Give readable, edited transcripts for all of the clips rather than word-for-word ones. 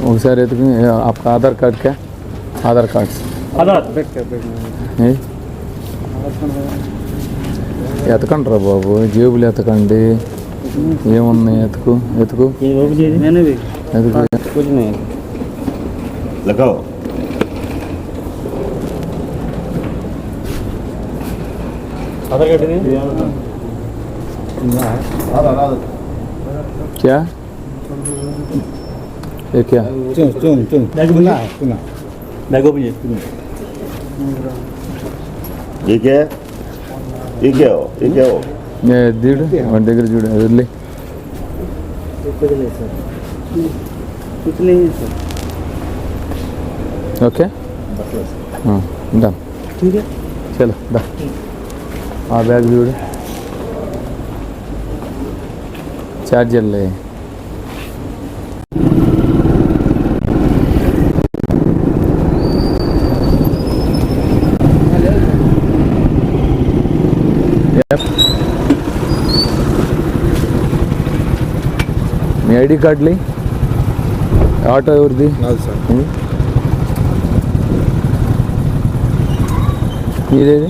ఒకసారి ఎత్తుకుని ఆధార్ కార్డ్ కా ఆధార్ కార్డ్స్ ఎతకండి రా బాబు, జేబులు ఎతకండి, ఏమున్నాయి ఎతుకు ఎతుకు ఎతుకు क्या ये क्या ये क्या ये क्या हो ये क्या हो ये दीड़ और देगर जुड़े ले कुछ नहीं है सर। ओके हाँ डन ठीक है चलो डन हाँ बैग जुड़े चार्जर ले మీ ఐడి కార్డులు ఆటో ఎవరిది? ఇదేది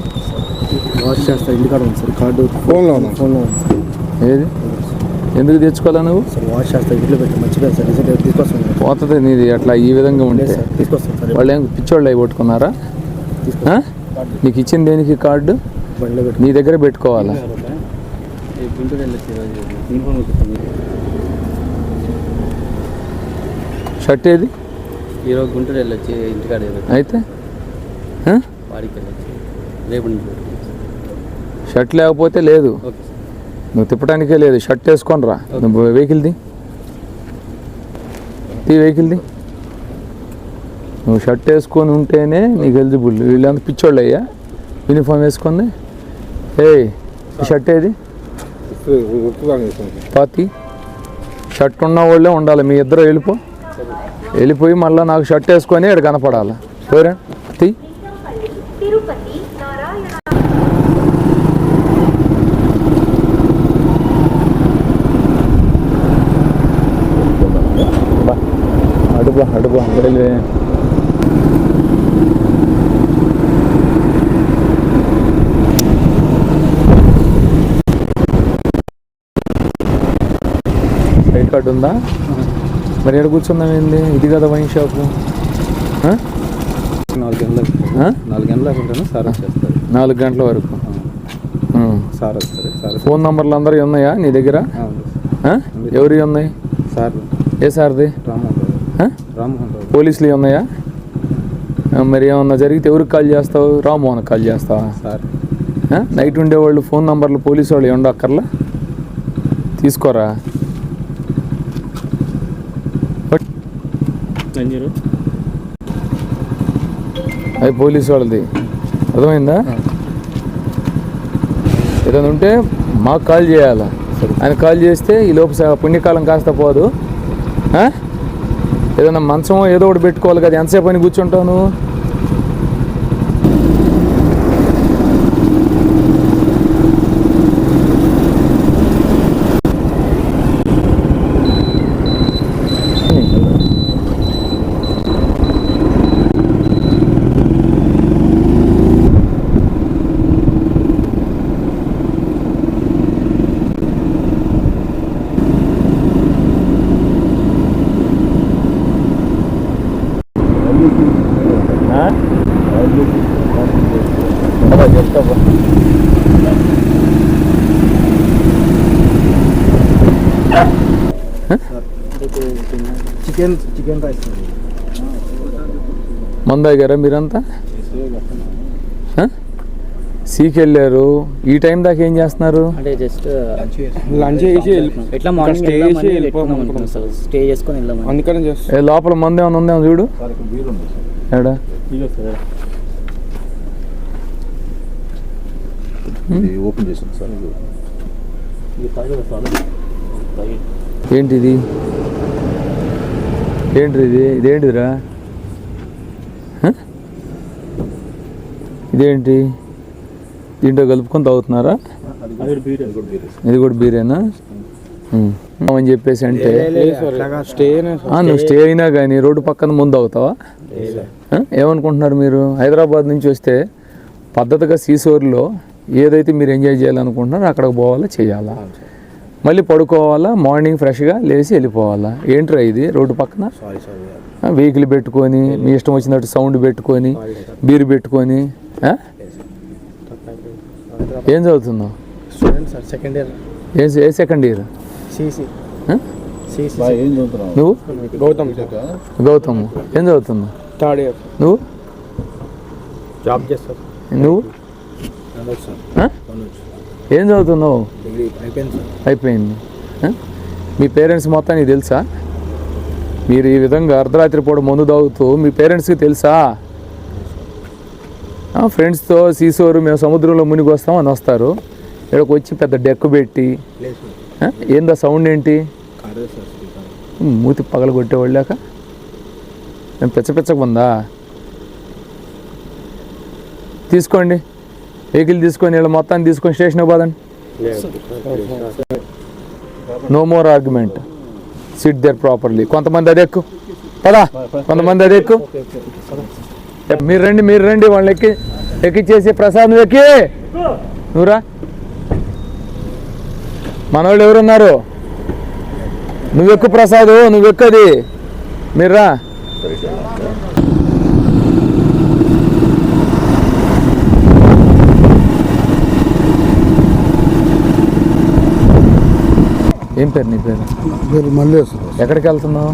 వాష్ చేస్తా ఇంటి కార్డు ఉంది సార్, కార్డు ఫోన్లో ఉంది సార్. ఏది ఎందుకు తెచ్చుకోవాలా నువ్వు? సార్ వాష్ చేస్తా ఇంట్లో పెట్టి మర్చిపోయాను సార్, రిజల్ట్ తీసుకొస్తాను పోతుంది నీది అట్లా ఈ విధంగా ఉంటే. తీసుకొస్తాను సార్. వాళ్ళు ఏం పిచ్చోళ్ళు అవి కొట్టుకున్నారా? నీకు ఇచ్చింది దేనికి కార్డు? బండిలో పెట్టి నీ దగ్గర పెట్టుకోవాలా? షర్ట్ ఏది? ఈరోజు గుంటూరు వెళ్ళొచ్చి ఇంటికాడ అయితే వాడికి వెళ్ళొచ్చి రేపు షర్ట్ లేకపోతే లేదు, నువ్వు తిప్పడానికే లేదు. షర్ట్ వేసుకొని రా. నువ్వు వెహికల్ది వెహికల్ది నువ్వు షర్ట్ వేసుకొని ఉంటేనే నీకు ఎలిజిబుల్. వీళ్ళంతా పిచ్చోళ్ళు అయ్యా యూనిఫామ్ వేసుకుంది. ఈ షర్ట్ ఏది? పాతి షర్ట్ ఉన్న వాళ్ళే ఉండాలి. మీ ఇద్దరు వెళ్ళిపోయి మళ్ళీ నాకు షర్ట్ వేసుకొని ఇక్కడ కనపడాలి. పోరా తీ అడుగు రైల్వే సైడ్ కార్డు ఉందా? మరి ఎక్కడ కూర్చుందాం ఏంది? ఇది కదా వైన్ షాపు. 4 గంటలకు 4 గంటలకు ఉంటాను సార్ వచ్చేస్తారు. 4 గంటల వరకు సార్ వస్తారు. సార్ ఫోన్ నంబర్లు అందరూ ఉన్నాయా నీ దగ్గర? ఎవరి ఉన్నాయి? సార్ ఏ సార్ది? రామ్మోహన్ పోలీసులు ఉన్నాయా? మరి ఏమన్నా జరిగితే ఎవరికి కాల్ చేస్తావు? రామ్మోహన్ కాల్ చేస్తావా? సార్ నైట్ ఉండేవాళ్ళు ఫోన్ నంబర్లు పోలీసు వాళ్ళు ఏముండో అక్కర్లా తీసుకోరా. అది పోలీసు వాళ్ళది, అర్థమైందా? ఏదైనా ఉంటే మాకు కాల్ చేయాలా. ఆయన కాల్ చేస్తే ఈ లోపు పుణ్యకాలం కాస్త పోదు. ఏదైనా మంచం ఏదో ఒకటి పెట్టుకోవాలి కదా. ఎంతసేపు అని కూర్చుంటావు నువ్వు? చికెన్ రైస్ మందాగారా మీరంతా? సీకి వెళ్ళారు. ఈ టైం దాకా ఏం చేస్తున్నారు? అంటే జస్ట్ లంచ్ చేసి ఎట్లా మార్నింగ్ స్టే చేసుకొని వెళ్దాం. అందుకని లోపల మందు ఏమైనా ఉందేమో చూడు. ఎడా ఓపెన్ చేసాను సార్. ఏంటిది? ఇదేంటిదిరా? ఇదేంటి దీంట్లో కలుపుకొని తాగుతున్నారా? ఇది కూడా బీరేనా అని చెప్పేసి అంటే నువ్వు స్టే అయినా కానీ రోడ్డు పక్కన ముందు అవుతావా? ఏమనుకుంటున్నారు మీరు? హైదరాబాద్ నుంచి వస్తే పద్ధతిగా సీసోర్లో ఏదైతే మీరు ఎంజాయ్ చేయాలనుకుంటున్నారో అక్కడికి పోవాలా, చేయాలా, మళ్ళీ పడుకోవాలా, మార్నింగ్ ఫ్రెష్గా లేచి వెళ్ళిపోవాలా. ఏంట్రా ఇది రోడ్డు పక్కన వెహికల్ పెట్టుకొని మీ ఇష్టం వచ్చినట్టు సౌండ్ పెట్టుకొని బీరు పెట్టుకొని ఏం చదువుతున్నావు? Second year. ఏ సెకండ్ ఇయర్? నువ్వు? గౌతమ్ ఏం చదువుతున్నావు? Third year. నువ్వు? జాబ్ చేస్తాను. నువ్వు ఏం చదువుతున్నావు? అయిపోయింది. మీ పేరెంట్స్ మొత్తానికి తెలుసా? మీరు ఈ విధంగా అర్ధరాత్రి పూట మందు తాగుతూ మీ పేరెంట్స్కి తెలుసా? ఫ్రెండ్స్తో సీసోరు మేము సముద్రంలో మునిగి వస్తాం అని వస్తారు. ఇక్కడికి వచ్చి పెద్ద డెక్కు పెట్టి ఏందా సౌండ్ ఏంటి? మూతి పగల కొట్టేవాళ్ళాక నేను పిచ్చపిచ్చకుందా? తీసుకోండి వెహికల్ తీసుకొని వీళ్ళ మొత్తాన్ని తీసుకొని స్టేషన్కి పోదండి. No more argument. Sit there properly. కొంతమంది అది ఎక్కు పదా, కొంతమంది అది ఎక్కు. మీరు రండి వాళ్ళని ఎక్కిచ్చేసి ప్రసాద్ నువ్వు ఎక్కి నువ్వురా. మనవాళ్ళు ఎవరున్నారు? నువ్వెక్కు ప్రసాద్, నువ్వెక్కది. మీర్రా. ఏం పేరు నీ పేరు? మల్లేశ్వరం. ఎక్కడికి వెళ్తున్నావు?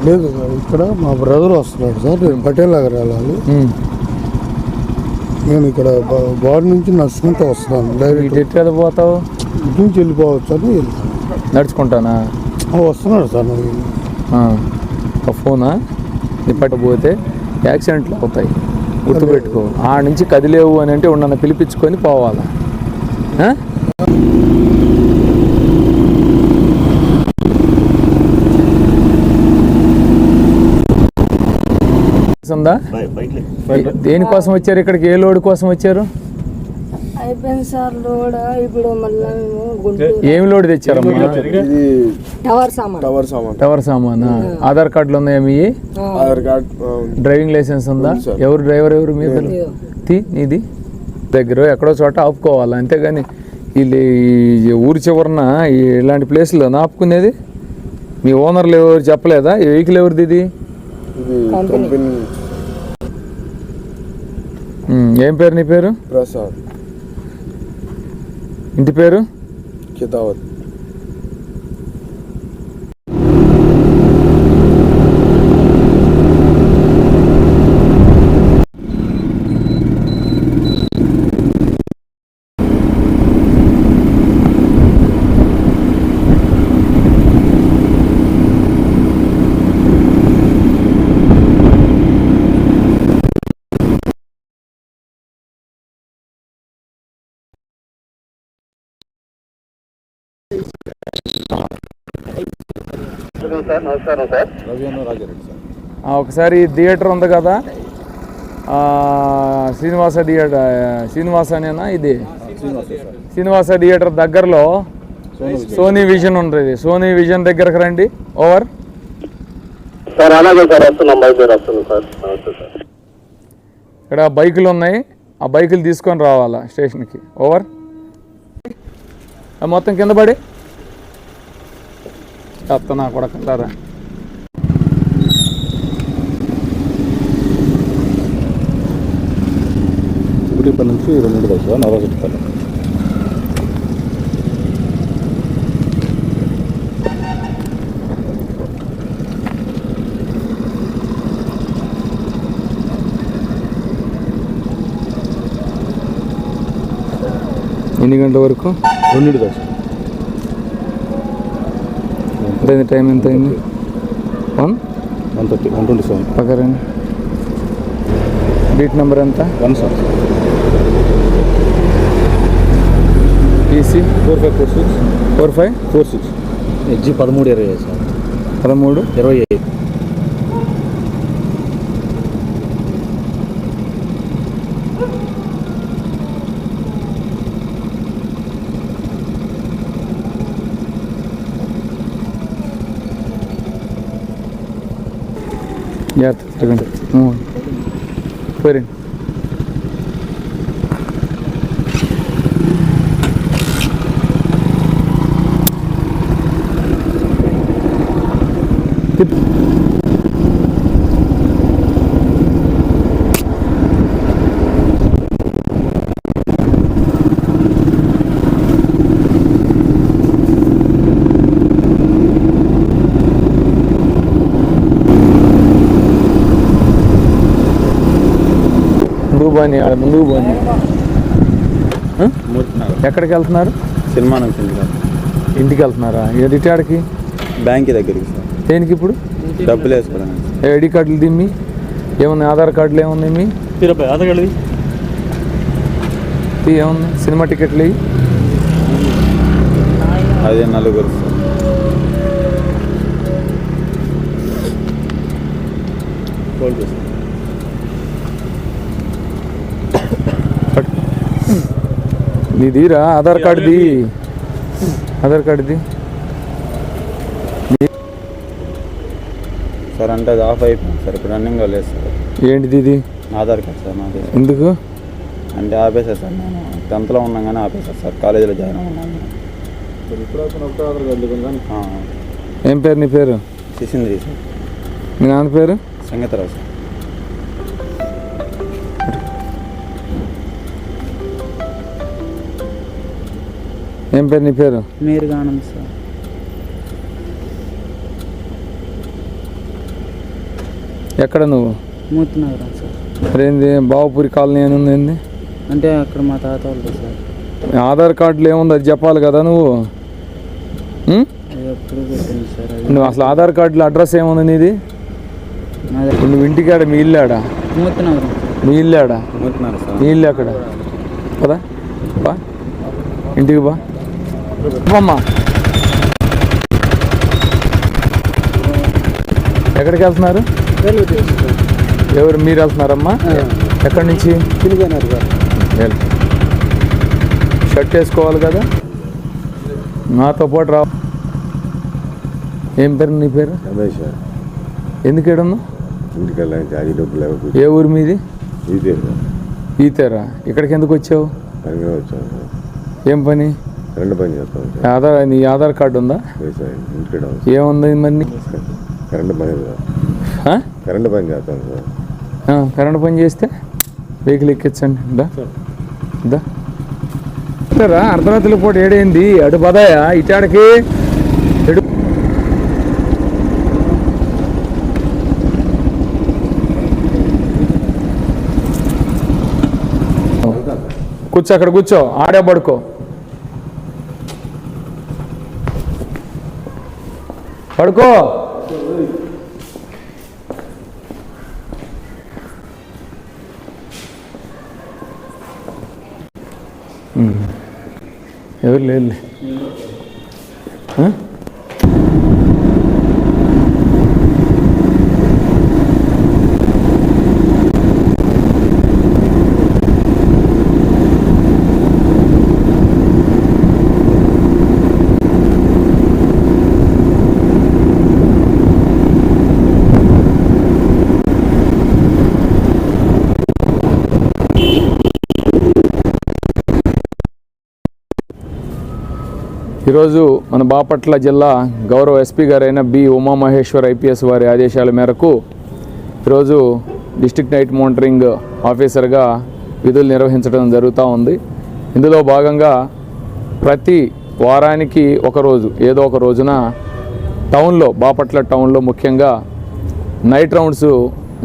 లేదు సార్, ఇక్కడ మా బ్రదర్ వస్తున్నాడు సార్. నేను పటేల్ నగర్ వెళ్ళాలి. నేను ఇక్కడ బాడీ నుంచి నడుచుకుంటూ వస్తున్నాను. డైరెక్ట్ ఎట్లా పోతావు? ఇటు నుంచి వెళ్ళిపోవచ్చు అని వెళ్తాను. నడుచుకుంటానా? వస్తున్నాడు సార్. ఒక ఫోనా నిప్పకపోతే యాక్సిడెంట్లు అవుతాయి, గుర్తుపెట్టుకో. ఆ నుంచి కదిలేవు అని అంటే ఉండన్న పిలిపించుకొని పోవాలా. ఉందా? దేనికోసం వచ్చారు ఇక్కడికి? ఏ లోడ్ కోసం వచ్చారు? అయిపోయింది సార్ లోడ్. ఇప్పుడు మళ్ళీ మేము గుంటూరు. ఏం లోడ్ తెచ్చారమ్మా? టవర్ సామానా? ఆధార్ కార్డులు ఉన్నాయా మీ? ఆధార్ కార్డ్, డ్రైవింగ్ లైసెన్స్ ఉందా? ఎవరు డ్రైవర్? ఎవరు మీ నీది? దగ్గర ఎక్కడో చోట ఆపుకోవాలి, అంతేగాని వీళ్ళు ఊరి చివరన ఇలాంటి ప్లేస్లో ఆపుకునేది. మీ ఓనర్లు ఎవరు చెప్పలేదా? ఈ వెహికల్ ఎవరిది? ఇది ఏం పేరు నీ పేరు? ప్రసాద్. ఇంటి పేరు? కితావత్. ఒకసారి థియేటర్ ఉంది కదా, శ్రీనివాస అనేనా ఇది? శ్రీనివాస థియేటర్ దగ్గరలో సోనీ విజన్ ఉంటుంది. సోనీ విజన్ దగ్గరకు రండి. ఓవర్. ఇక్కడ బైకులు ఉన్నాయి, ఆ బైకులు తీసుకొని రావాలా స్టేషన్కి. ఓవర్. మొత్తం కింద పడి చెప్తా కూడా కలరా. ఇప్పటి నుంచి 2 బస్సు నవరాజపల్లి. ఎన్ని గంటల వరకు? 2 బస్సు. టైం ఎంత అయింది? 1:30, 1:27. పక్కరండి. బీట్ నెంబర్ ఎంత? 1 సార్. టీసీ 4546. HG 1320 sir. 1325. జాగ్రత్త తిరగండి పోరండి. ముందుకు పోనీ. ఎక్కడికి వెళ్తున్నారు? సినిమా నుంచి ఇంటికి వెళ్తున్నారా? రిటార్డ్కి బ్యాంక్ దగ్గరికి సార్. దేనికి ఇప్పుడు? డబ్బులు వేసుకోవడానికి. ఐడి కార్డులు దిమ్మి ఏమున్నాయి? ఆధార్ కార్డులు ఏమున్నాయి మీ? ఆధార్ కార్డు ఏమున్నాయి? సినిమా టికెట్లు ఇవి అదే 4 సార్. నీదిరా ఆధార్ కార్డుది. ఆధార్ కార్డుది సార్ అంటే అది ఆఫ్ అయిపోయింది సార్. ఇప్పుడు రన్నింగ్లో లేదు సార్. ఏంటిది ఇది? ఆధార్ కార్డు సార్ నాది. ఎందుకు అంటే ఆపేశారు సార్. నేను 10th ఉన్నాగానే ఆపేశారు సార్. కాలేజీలో జాయిన్ ఉన్నాను. ఏం పేరు నీ పేరు? శిశింద్రి సార్. మీ నాన్న పేరు? సంగీతరావు సార్. ఏం పేరు నీ పేరు? మీరుగా ఆనంద్ సార్. ఎక్కడ నువ్వు? మూర్తినగరం సార్. మరేంది బావపూరి కాలనీ అని ఉంది ఏంది? అంటే అక్కడ మా తాత వాళ్ళు సార్. ఆధార్ కార్డులో ఏముంది అది చెప్పాలి కదా నువ్వు. అది ఎప్పుడు పెట్టింది సార్. అది నువ్వు అసలు ఆధార్ కార్డులో అడ్రస్ ఏముంది నీది? ఇప్పుడు నువ్వు ఇంటికాడ మీ ఇల్లు ఆడా? మూర్తినగరం. మీ ఇల్లు ఆడా? మూర్తినగరం సార్. మీ ఇల్లు అక్కడ కదా? బా ఇంటికి బా అమ్మా. ఎక్కడికి వెళ్తున్నారు? ఎవరు మీరు వెళ్తున్నారమ్మా? ఎక్కడి నుంచి? షర్ట్ వేసుకోవాలి కదా, నాతో పాటు రా. ఏం పేరు నీ పేరు? రమేష్. ఎందుకు ఏడున్నావు? ఇంటికెళ్ళాలి, అది డబ్బులు లేవు. ఏ ఊరు మీది? ఇదే ఈతేరా. ఇక్కడికి ఎందుకు వచ్చావు? పనిగా వచ్చాను. ఏం పని? కరెంట్ పని చేస్తాను సార్. నీ ఆధార్ కార్డు ఉందా? సార్ ఇంటికాడ ఏముంది మరి? కరెంట్ పని కరెంట్ పని చేస్తాను సార్. కరెంట్ పని చేస్తే వెహికల్ ఎక్కించండి. దా అర్ధరాత్రుల పూట ఏడైంది. అటు పదాయా ఇటాడికి. ఎడు కూర్చో, అక్కడ కూర్చో, ఆడే పడుకో. పడుకో. ఎవరు లేదు. ఈరోజు మన బాపట్ల జిల్లా గౌరవ ఎస్పీ గారైన బి ఉమామహేశ్వర్ ఐపీఎస్ వారి ఆదేశాల మేరకు ఈరోజు డిస్ట్రిక్ట్ నైట్ మానిటరింగ్ ఆఫీసర్గా విధులు నిర్వహించడం జరుగుతూ ఉంది. ఇందులో భాగంగా ప్రతి వారానికి ఒకరోజు ఏదో ఒక రోజున టౌన్లో, బాపట్ల టౌన్లో ముఖ్యంగా నైట్ రౌండ్స్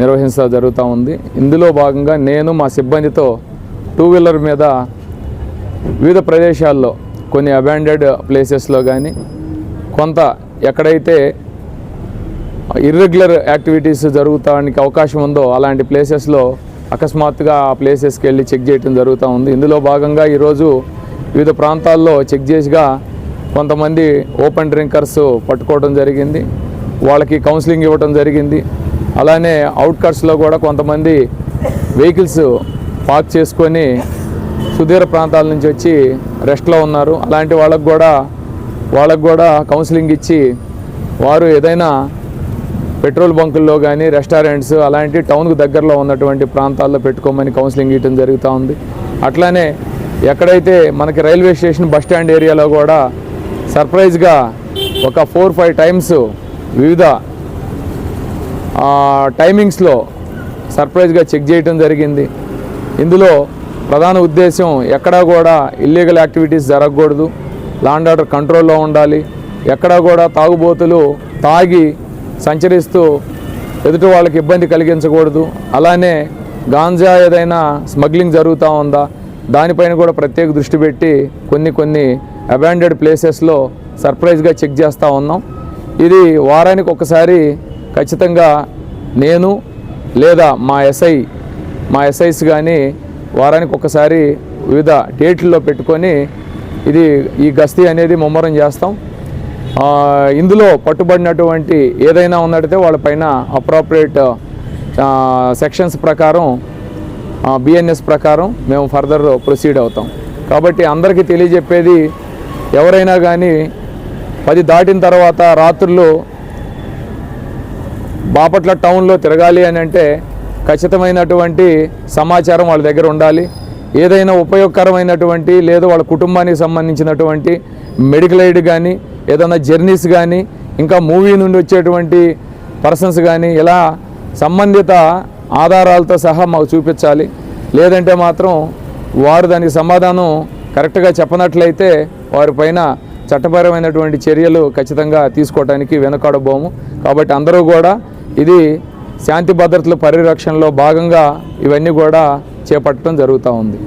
నిర్వహించడం జరుగుతూ ఉంది. ఇందులో భాగంగా నేను మా సిబ్బందితో 2 వీలర్ మీద వివిధ ప్రదేశాల్లో, కొన్ని అబాండెడ్ ప్లేసెస్లో కానీ, కొంత ఎక్కడైతే ఇర్రెగ్యులర్ యాక్టివిటీస్ జరుగుతానికి అవకాశం ఉందో అలాంటి ప్లేసెస్లో అకస్మాత్తుగా ఆ ప్లేసెస్కి వెళ్ళి చెక్ చేయడం జరుగుతూ ఉంది. ఇందులో భాగంగా ఈరోజు వివిధ ప్రాంతాల్లో చెక్ చేసిగా కొంతమంది ఓపెన్ డ్రింకర్స్ పట్టుకోవడం జరిగింది. వాళ్ళకి కౌన్సిలింగ్ ఇవ్వడం జరిగింది. అలానే అవుట్కట్స్లో కూడా కొంతమంది వెహికల్స్ పార్క్ చేసుకొని సుదూర ప్రాంతాల నుంచి వచ్చి రెస్ట్లో ఉన్నారు. అలాంటి వాళ్ళకు కూడా కౌన్సిలింగ్ ఇచ్చి వారు ఏదైనా పెట్రోల్ బంకుల్లో కానీ రెస్టారెంట్స్ అలాంటి టౌన్కు దగ్గరలో ఉన్నటువంటి ప్రాంతాల్లో పెట్టుకోమని కౌన్సిలింగ్ ఇవ్వడం జరుగుతూ ఉంది. అట్లానే ఎక్కడైతే మనకి రైల్వే స్టేషన్ బస్ స్టాండ్ ఏరియాలో కూడా సర్ప్రైజ్గా ఒక 4-5 టైమ్స్ వివిధ టైమింగ్స్లో సర్ప్రైజ్గా చెక్ చేయటం జరిగింది. ఇందులో ప్రధాన ఉద్దేశం ఎక్కడా కూడా ఇల్లీగల్ యాక్టివిటీస్ జరగకూడదు, లా అండ్ ఆర్డర్ కంట్రోల్లో ఉండాలి, ఎక్కడా కూడా తాగుబోతులు తాగి సంచరిస్తూ ఎదుటి వాళ్ళకి ఇబ్బంది కలిగించకూడదు. అలానే గాంజా ఏదైనా స్మగ్లింగ్ జరుగుతూ ఉందా దానిపైన కూడా ప్రత్యేక దృష్టి పెట్టి కొన్ని అబాండెడ్ ప్లేసెస్లో సర్ప్రైజ్గా చెక్ చేస్తూ ఉన్నాం. ఇది వారానికి ఒకసారి ఖచ్చితంగా నేను లేదా మా ఎస్ఐస్ కానీ వారానికి ఒకసారి వివిధ డేట్లలో పెట్టుకొని ఈ గస్తీ అనేది ముమ్మరం చేస్తాం. ఇందులో పట్టుబడినటువంటి ఏదైనా ఉన్నట్టయితే వాళ్ళపైన అప్రాప్రియేట్ సెక్షన్స్ ప్రకారం బిఎన్ఎస్ ప్రకారం మేము ఫర్దర్ ప్రొసీడ్ అవుతాం. కాబట్టి అందరికీ తెలియజెప్పేది, ఎవరైనా కానీ 10 దాటిన తర్వాత రాత్రులు బాపట్ల టౌన్లో తిరగాలి అని అంటే ఖచ్చితమైనటువంటి సమాచారం వాళ్ళ దగ్గర ఉండాలి. ఏదైనా ఉపయోగకరమైనటువంటి లేదా వాళ్ళ కుటుంబానికి సంబంధించినటువంటి మెడికల్ ఎయిడ్ కానీ ఏదైనా జర్నీస్ కానీ ఇంకా మూవీ నుండి వచ్చేటువంటి పర్సన్స్ కానీ ఇలా సంబంధిత ఆధారాలతో సహా మాకు చూపించాలి. లేదంటే మాత్రం వారు దానికి సమాధానం కరెక్ట్గా చెప్పనట్లయితే వారిపైన చట్టపరమైనటువంటి చర్యలు ఖచ్చితంగా తీసుకోవడానికి వెనుకాడబోము. కాబట్టి అందరూ కూడా ఇది శాంతి భద్రతల పరిరక్షణలో భాగంగా ఇవన్నీ కూడా చేపట్టడం జరుగుతూ ఉంది.